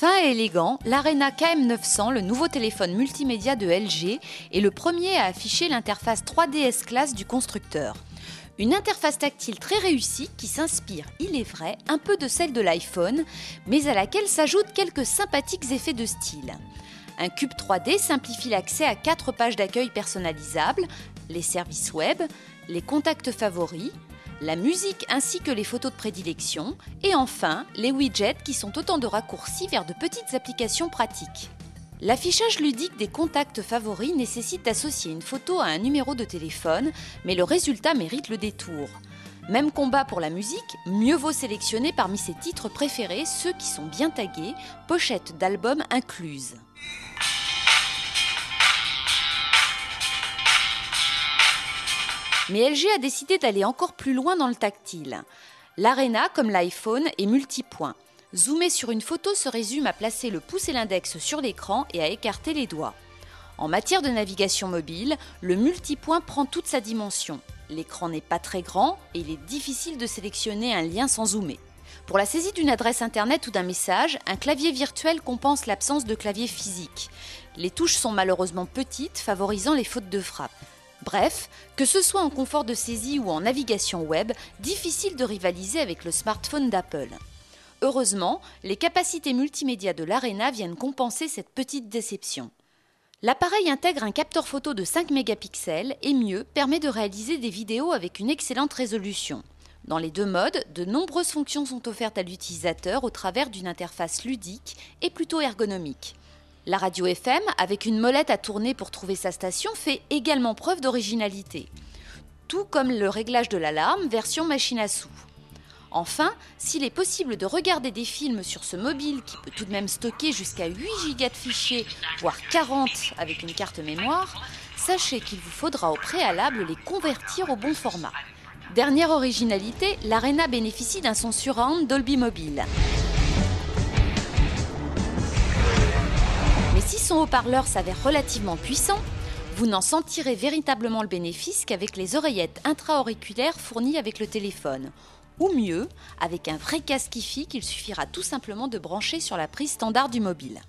Fin et élégant, l'Arena KM900, le nouveau téléphone multimédia de LG, est le premier à afficher l'interface 3D S-Class du constructeur. Une interface tactile très réussie qui s'inspire, il est vrai, un peu de celle de l'iPhone, mais à laquelle s'ajoutent quelques sympathiques effets de style. Un cube 3D simplifie l'accès à 4 pages d'accueil personnalisables, les services web, les contacts favoris, la musique ainsi que les photos de prédilection, et enfin les widgets qui sont autant de raccourcis vers de petites applications pratiques. L'affichage ludique des contacts favoris nécessite d'associer une photo à un numéro de téléphone, mais le résultat mérite le détour. Même combat pour la musique, mieux vaut sélectionner parmi ses titres préférés ceux qui sont bien tagués, pochettes d'albums incluses. Mais LG a décidé d'aller encore plus loin dans le tactile. L'Arena, comme l'iPhone, est multipoint. Zoomer sur une photo se résume à placer le pouce et l'index sur l'écran et à écarter les doigts. En matière de navigation mobile, le multipoint prend toute sa dimension. L'écran n'est pas très grand et il est difficile de sélectionner un lien sans zoomer. Pour la saisie d'une adresse internet ou d'un message, un clavier virtuel compense l'absence de clavier physique. Les touches sont malheureusement petites, favorisant les fautes de frappe. Bref, que ce soit en confort de saisie ou en navigation web, difficile de rivaliser avec le smartphone d'Apple. Heureusement, les capacités multimédia de l'Arena viennent compenser cette petite déception. L'appareil intègre un capteur photo de 5 mégapixels et mieux, permet de réaliser des vidéos avec une excellente résolution. Dans les deux modes, de nombreuses fonctions sont offertes à l'utilisateur au travers d'une interface ludique et plutôt ergonomique. La radio FM, avec une molette à tourner pour trouver sa station, fait également preuve d'originalité. Tout comme le réglage de l'alarme version machine à sous. Enfin, s'il est possible de regarder des films sur ce mobile qui peut tout de même stocker jusqu'à 8 Go de fichiers, voire 40 avec une carte mémoire, sachez qu'il vous faudra au préalable les convertir au bon format. Dernière originalité, l'Arena bénéficie d'un son surround Dolby Mobile. Mais si son haut-parleur s'avère relativement puissant, vous n'en sentirez véritablement le bénéfice qu'avec les oreillettes intra-auriculaires fournies avec le téléphone. Ou mieux, avec un vrai casque Hi-Fi qu'il suffira tout simplement de brancher sur la prise standard du mobile.